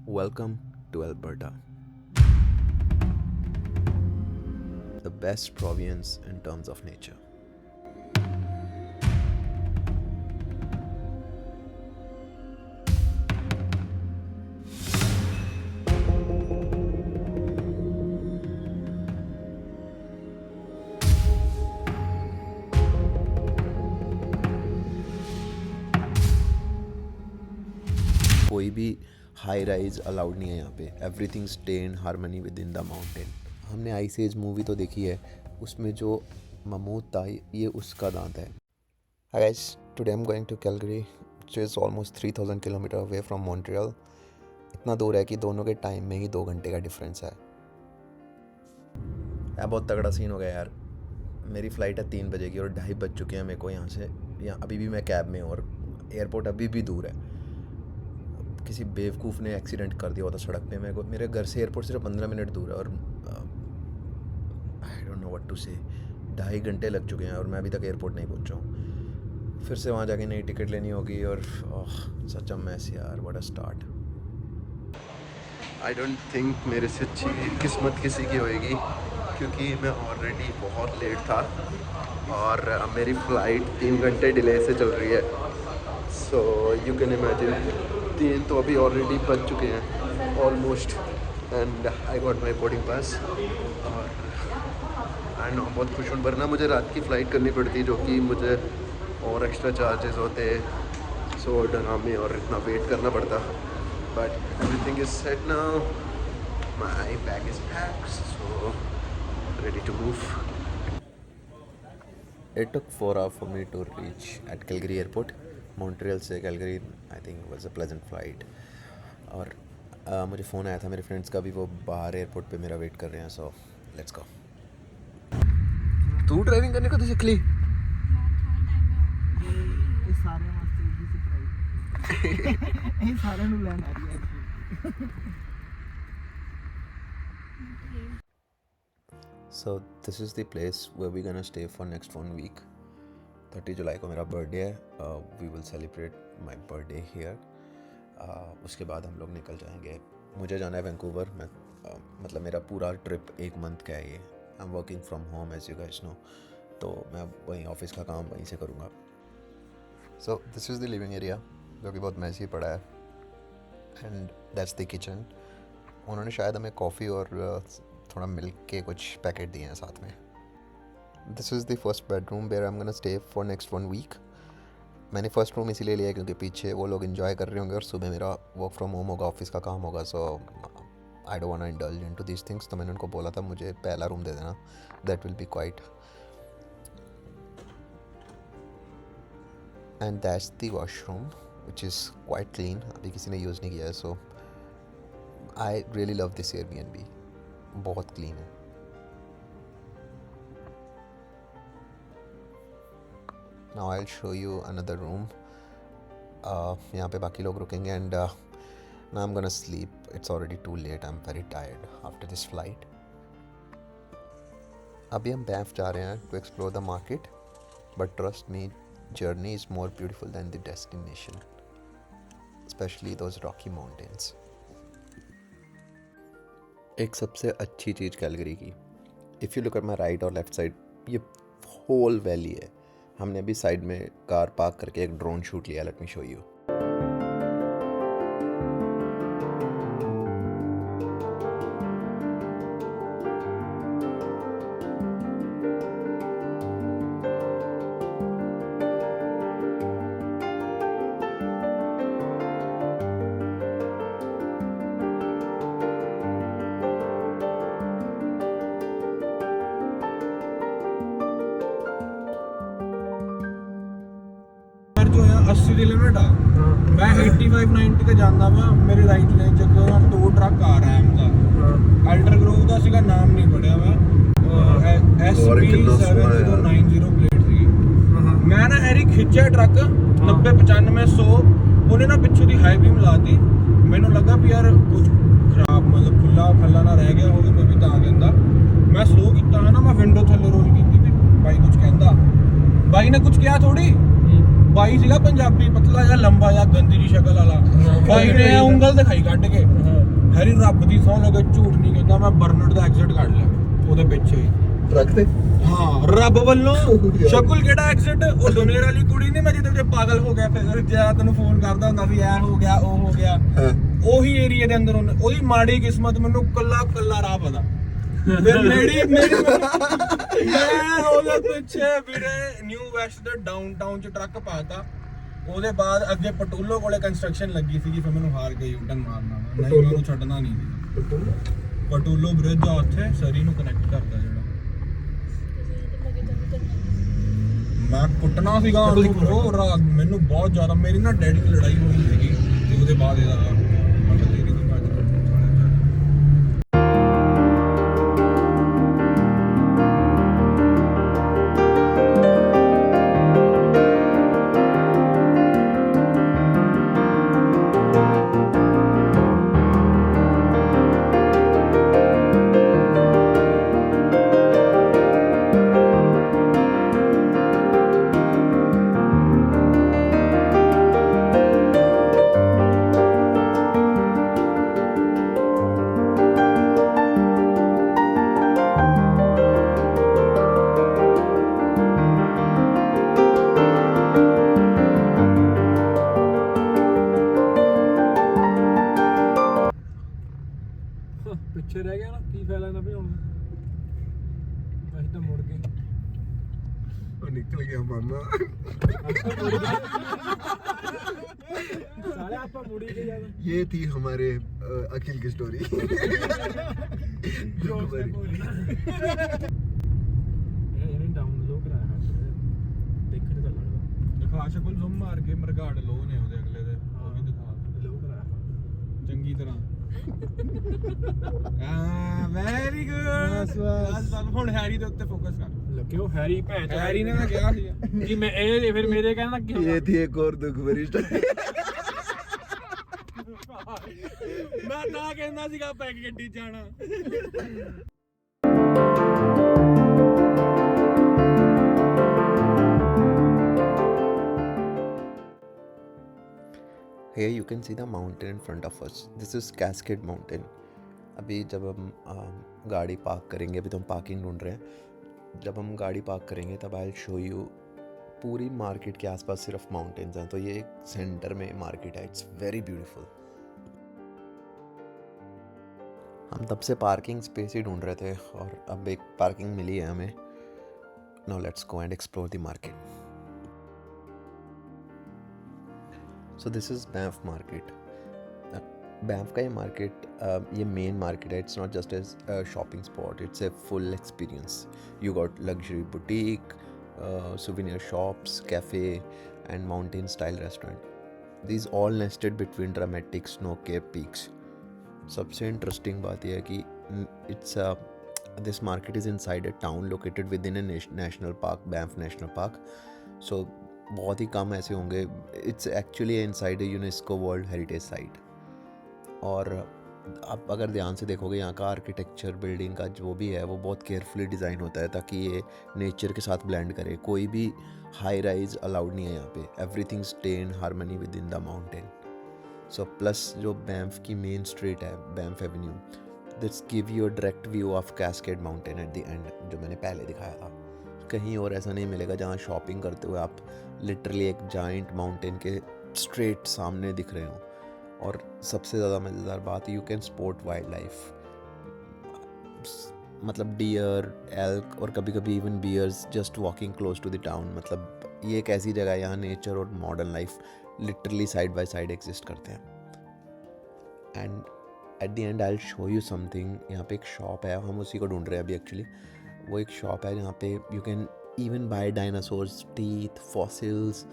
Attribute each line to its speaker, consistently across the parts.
Speaker 1: Welcome to Alberta, the best province in terms of nature. कोई भी high rise allowed नहीं है यहाँ पे. Everything stay in harmony with in the mountain. हमने आइस एज मूवी तो देखी है, उसमें जो ममूद था ये उसका दांत है. Hi guys, today I'm going to Calgary, which is almost 3000 kilometre away from Montreal. इतना दूर है कि दोनों के टाइम में ही 2 घंटे का डिफरेंस है. यार बहुत तगड़ा सीन हो गया यार. मेरी फ़्लाइट है 3 बजे की और 2:30 बज चुके हैं मेरे को यहाँ से. यहाँ अभी भी मैं कैब में हूँ और एयरपोर्ट अभी भी दूर है. किसी बेवकूफ़ ने एक्सीडेंट कर दिया होता सड़क पे. मेरे घर से एयरपोर्ट सिर्फ 15 मिनट दूर है और I don't know what to say. 2.5 घंटे लग चुके हैं और मैं अभी तक एयरपोर्ट नहीं पहुंचा हूँ. फिर से वहाँ जाके नई टिकट लेनी होगी और सच अ मैस यार. What a start. I don't think मेरे से अच्छी किस्मत किसी की होएगी, क्योंकि मैं ऑलरेडी बहुत लेट था और मेरी फ़्लाइट 3 घंटे डिले से चल रही है. सो यू कैन इमेजिन 3 तो अभी ऑलरेडी बज चुके हैं almost. And I got my boarding pass और आई नो बहुत खुश हूँ. वरना मुझे रात की फ़्लाइट करनी पड़ती, जो कि मुझे और एक्स्ट्रा चार्जेस होते. सो डरामे और इतना वेट करना पड़ता. But everything is set now. My bag is packed, so ready to move. It took 4 hours for me to reach at Calgary airport. Montreal से Calgary I think was a pleasant flight. और मुझे phone आया था मेरे friends का भी, वो बाहर एयरपोर्ट पे मेरा वेट कर रहे हैं. So let's go. तू ड्राइविंग करने को तो सीख ली.
Speaker 2: ਇਹ ਸਾਰਿਆਂ ਵਾਸਤੇ ਵੀ ਸਰਪ੍ਰਾਈਜ਼. ਇਹ ਸਾਰਿਆਂ ਨੂੰ ਲੈਣ ਆ ਰਹੀ ਹੈ.
Speaker 1: So this is the place where we're gonna stay for next 1 week. 30 जुलाई को मेरा बर्थडे है. We will celebrate my birthday here. उसके बाद हम लोग निकल जाएंगे. मुझे जाना है वैंकूवर. मैं मतलब मेरा पूरा ट्रिप 1 मंथ का है ये. I am working from home as you guys know, तो मैं वहीं ऑफिस का काम वहीं से करूँगा. So this is the living area, जो कि बहुत मैसी पड़ा है. And that's the kitchen. उन्होंने शायद हमें कॉफ़ी और थोड़ा मिल्क के कुछ पैकेट दिए हैं साथ में. This is the first bedroom where I am gonna stay for next 1 week. मैंने फ़र्स्ट रूम इसीलिए लिया क्योंकि पीछे वो लोग इन्जॉय कर रहे होंगे और सुबह मेरा वर्क फ्रॉम होम होगा, ऑफिस का काम होगा. So I don't want to indulge into these things. तो मैंने उनको बोला था मुझे पहला रूम दे देना, that will be quiet. And that's the washroom which is quite clean. अभी किसी ने यूज़ नहीं किया है. So I really love this Airbnb. बहुत क्लीन है. Now I'll show you another room. यहाँ पे बाकी लोग रुकेंगे and now I'm gonna sleep. It's already too late. I'm very tired after this flight. अभी हम बैंफ जा रहे हैं to explore the market. But trust me, journey is more beautiful than the destination. Especially those rocky mountains. एक सबसे अच्छी चीज़ Calgary की, if you look at my right और लेफ्ट साइड, ये होल वैली है. हमने अभी साइड में कार पार्क करके एक ड्रोन शूट लिया. Let me show you.
Speaker 2: जो है 80 ਦੀ ਲਿਮਿਟ ਆ. ਮੈਂ 85-90 ਤੇ ਜਾਂਦਾ ਵਾ. ਮੇਰੇ ਰਾਈਟ ਲੇਨ ਚ 2 ਟਰੱਕ ਆ ਰਿਹਾ ਦਾ. ਅਲਟਰ ਗਰੋਵ ਦਾ ਸੀਗਾ, ਨਾਮ ਨਹੀਂ ਪੜਿਆ ਵਾ. SP7090 ਪਲੇਟ ਸੀ. ਮੈਂ ਨਾ ਐਰੀ ਖਿੱਚਿਆ ਟਰੱਕ 90-95-100. ਉਹਨੇ ਨਾ ਪਿੱਛੋਂ ਦੀ ਹਾਈ ਬੀਮ ਲਾਤੀ. ਮੈਨੂੰ ਲੱਗਾ ਵੀ ਯਾਰ ਕੁਝ ਖਰਾਬ ਮਤਲਬ ਖੁੱਲਾ ਖੱਲਾ ਨਾ ਰਹਿ ਗਿਆ ਹੋਵੇ, ਮੈਂ ਵੀ ਤਾਂ ਕਹਿੰਦਾ. ਮੈਂ ਸਲੋ ਕੀਤਾ ਨਾ, ਮੈਂ ਵਿੰਡੋ ਥੱਲੇ ਰੋਲ ਕੀਤੀ ਵੀ ਬਾਈ ਕੁਝ ਕਹਿੰਦਾ. ਬਾਈ ਨੇ ਕੁਝ ਕਿਹਾ ਥੋੜੀ. ਬਾਈ ਸੀਗਾ ਪੰਜਾਬੀ ਪਤਲਾ ਜਿਹਾ ਲੰਬਾ ਜਿਹਾ ਗੰਦੀ ਜਿਹੀ ਸ਼ਕਲ ਵਾਲਾ ਬਾਈ ਨੇ ਇਹ ਉਂਗਲ ਦਿਖਾਈ ਕੱਢ ਕੇ ਹੈਰੀ ਰੱਬ ਦੀ ਸਹੁੰ ਲੱਗੇ ਝੂਠ ਨਹੀਂ ਕਹਿੰਦਾ ਮੈਂ ਬਰਨਟ ਦਾ ਐਗਜ਼ਿਟ ਕੱਢ ਲਿਆ ਉਹਦੇ ਪਿੱਛੇ ਹੀ
Speaker 3: ਟਰੱਕ ਤੇ
Speaker 2: ਹਾਂ ਰੱਬ ਵੱਲੋਂ ਸ਼ਕਲ ਕਿਹੜਾ ਐਗਜ਼ਿਟ ਉਹ ਦੁਨੀਆ ਵਾਲੀ ਕੁੜੀ ਨਹੀਂ ਮੈਂ ਜਿਹਦੇ ਤੇ ਪਾਗਲ ਹੋ ਗਿਆ ਫਿਰ ਜਿਆ ਤੈਨੂੰ ਫੋਨ ਕਰਦਾ ਹੁੰਦਾ ਵੀ ਐ ਹੋ ਗਿਆ ਉਹ ਹੋ ਗਿਆ ਉਹੀ ਏਰੀਆ ਦੇ ਅੰਦਰ ਉਹਦੀ ਮਾੜੀ ਕਿਸਮਤ ਮੈਨੂੰ ਕੱਲਾ ਕੱਲਾ ਰਾਹ ਪਤਾ ਫਿਰ ਮੇਰੀ ਮੈਂ ਉਹਦੇ ਪਿੱਛੇ ਵੀਰੇ ਨਿਊ ਵੈਸਟ ਦੇ ਡਾਊਨਟਾਊਨ ਚ ਟਰੱਕ ਪਾਤਾ ਉਹਦੇ ਬਾਅਦ ਅੱਗੇ ਪਟੂਲੋ ਕੋਲੇ ਕੰਸਟਰਕਸ਼ਨ ਲੱਗੀ ਸੀਗੀ ਫਿਰ ਮੈਨੂੰ ਹਾਰ ਗਈ ਉਡਨ ਮਾਰਨਾ ਨਹੀਂ ਉਹਨੂੰ ਛੱਡਣਾ ਨਹੀਂ ਸੀ ਪਟੂਲੋ ਬ੍ਰਿਜ ਆ ਉੱਥੇ ਸਰੀ ਨੂੰ ਕਨੈਕਟ ਕਰਦਾ ਜਿਹੜਾ ਮੈਂ ਕੁੱਟਣਾ ਸੀਗਾ ਉਹਨੂੰ ਬ్రో ਰਾਤ ਮੈਨੂੰ ਬਹੁਤ ਜ਼ਿਆਦਾ ਮੇਰੀ ਨਾ ਡੈਡੀ ਦੀ ਲੜਾਈ ਹੋਈ ਸੀਗੀ ਤੇ ਉਹਦੇ ਬਾਅਦ ਇਹਦਾ ਮਤਲਬ ਤੇਰੀ ਦੀ ਬਾਤ
Speaker 4: ਪਿੱਛੇ ਰਹਿ ਗਿਆ ਨਾ ਕੀ ਫਾਇਦਾ ਇਹਨਾਂ ਭਜਾਉਣ ਦਾ ਅਸੀਂ ਤਾਂ ਮੁੜ ਗਏ
Speaker 3: ਉਹ ਨਿਕਲ ਗਿਆ ਮਾਮਾ
Speaker 4: ਸਾਲੇ ਆਪਾਂ ਮੁੜੀ ਗਏ ਯਾਰ
Speaker 3: ये थी हमारे अखिल की स्टोरी
Speaker 4: ਇਹਨੇ ਡਾਊਨ ਲੋ ਕਰਾਇਆ ਦੇਖਣ ਤਾਂ ਲੱਗਦਾ
Speaker 2: ਦਿਖਾ ਸ਼ਕਲ ਜ਼ੂਮ ਮਾਰ ਕੇ ਮਰਗਾੜ ਲੋ ਨੇ ਉਹਦੇ ਅਗਲੇ ਦੇ ਉਹ ਵੀ ਦਿਖਾ
Speaker 4: ਲੋ ਕਰਾਇਆ
Speaker 2: ਚੰਗੀ ਤਰ੍ਹਾਂ ਵੈਰੀ ਗੁੱਡ ਬਸ ਹੁਣ ਹੈਰੀ ਦੇ ਉੱਤੇ ਫੋਕਸ ਕਰ
Speaker 4: ਲੱਗਿਓ ਹੈਰੀ ਭੈਣ
Speaker 2: ਹੈਰੀ ਨੇ ਤਾਂ ਕਿਹਾ ਸੀ
Speaker 4: ਜੀ ਮੈਂ ਇਹ ਫਿਰ ਮੇਰੇ ਕਹਿਣ ਲੱਗ
Speaker 3: ये थी एक और दुख भरी स्टोरी
Speaker 2: ਮੈਂ ਤਾਂ ਕਹਿੰਦਾ ਸੀਗਾ ਪੈਕ ਗੱਡੀ ਜਾਣਾ
Speaker 1: Here you can see the mountain in front of us. This is Cascade Mountain. अभी जब हम गाड़ी पार्क करेंगे अभी तो हम पार्किंग ढूंढ रहे हैं जब हम गाड़ी पार्क करेंगे तब आई शो यू पूरी मार्केट के आसपास सिर्फ माउंटेन्स हैं तो ये एक सेंटर में मार्केट है इट्स वेरी ब्यूटीफुल हम तब से पार्किंग स्पेस ही ढूंढ रहे थे और अब एक पार्किंग मिली है हमें now let's go and explore the market so this is Banff market Banff का ये मार्केट ये मेन मार्केट है it's not just as shopping spot it's a full experience you got luxury boutique souvenir shops cafe and mountain style restaurant these all nested between dramatic snow-capped peaks सबसे interesting बात यह है कि it's this market is inside a town located within a national park Banff National Park so बहुत ही कम ऐसे होंगे it's actually inside a UNESCO world heritage site और आप अगर ध्यान से देखोगे यहाँ का आर्किटेक्चर बिल्डिंग का जो भी है वो बहुत केयरफुली डिज़ाइन होता है ताकि ये नेचर के साथ ब्लेंड करे कोई भी हाई राइज अलाउड नहीं है यहाँ पे everything stay in harmony with in the mountain so plus जो बैंफ की मेन स्ट्रीट है Banff Avenue this give you a direct view of cascade mountain eight the and जो मैंने पहले दिखाया था कहीं और ऐसा नहीं मिलेगा जहाँ शॉपिंग करते हुए आप लिटरली एक जाइंट माउंटेन के स्ट्रेट सामने दिख रहे हो और सबसे ज़्यादा मज़ेदार बात you can sport wild life मतलब डियर एल्क और कभी कभी even bears just walking close to the town मतलब ये एक ऐसी जगह है यहाँ नेचर और modern life literally side by side exist करते हैं and at the end I will show you something यहाँ पे एक शॉप है हम उसी को ढूंढ रहे हैं अभी एक्चुअली वो एक शॉप है जहाँ पे you can even buy dinosaurs teeth fossils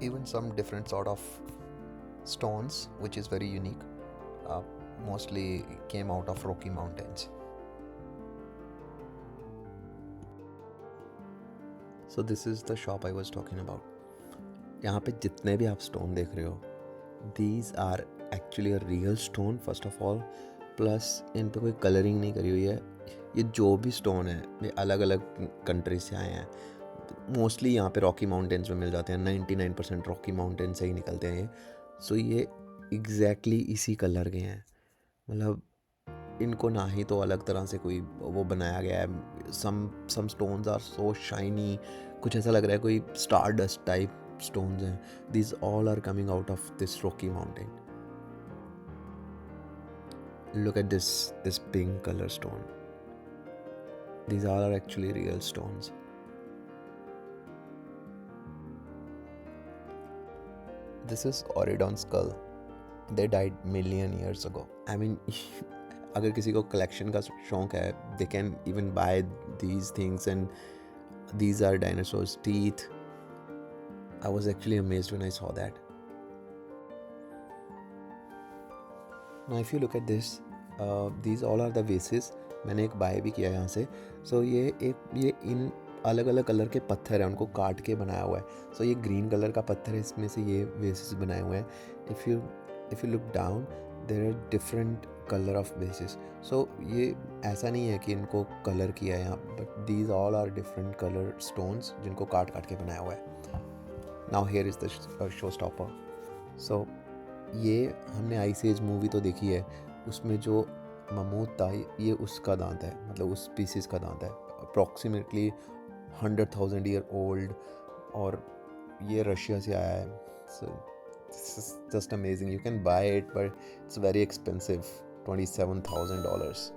Speaker 1: even some different sort of stones which is very unique mostly came out of Rocky Mountains so this is the shop I was talking about यहाँ पे जितने भी आप stone देख रहे हो these are actually a real stone first of all plus इन पे कोई coloring नहीं करी हुई है ये जो भी stone है ये अलग अलग कंट्री से आए हैं मोस्टली यहाँ पे रॉकी माउंटेन्स में मिल जाते हैं, 99% रॉकी माउंटेन से ही निकलते हैं ये। सो ये एग्जैक्टली इसी कलर के हैं, मतलब इनको ना ही तो अलग तरह से कोई वो बनाया गया है। Some stones are so shiny, कुछ ऐसा लग रहा है कोई स्टार डस्ट टाइप स्टोन्स हैं। These all are coming out of this rocky mountain. Look at this pink color stone. These all are actually real stones. This is Oridon skull. They died million years ago. I mean, अगर किसी को collection का शौक है, they can even buy these things, and these are dinosaurs' teeth. I was actually amazed when I saw that. Now if you look at this, these all are the vases. मैंने एक bye भी किया यहाँ से। सो ये इन अलग अलग colour के पत्थर हैं, उनको काट के बनाया हुआ है। सो ये ग्रीन कलर का पत्थर है, इसमें से ये वेसेस बनाए हुए हैं। If you look down, there are different colour of vases. So ये ऐसा नहीं है कि इनको कलर किया है यहाँ, but these all are different colour stones जिनको काट काट के बनाया हुआ है। Now here is the showstopper. So ये हमने आइस एज मूवी तो देखी है, उसमें जो ममूद था ये उसका दांत है, मतलब उस स्पीसीज़ का दांत है, अप्रॉक्सीमेटली 100,000 ईयर ओल्ड, और ये रशिया से आया है। So this is just amazing. You can buy it but it's very expensive, $27,000।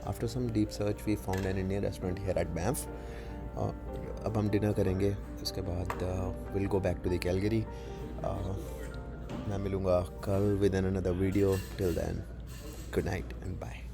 Speaker 1: After some deep search we found an Indian restaurant here at Banff. अब हम डिनर करेंगे, उसके बाद will go back to the Calgary. मैं मिलूँगा कल with an another video. Till then, good night and bye.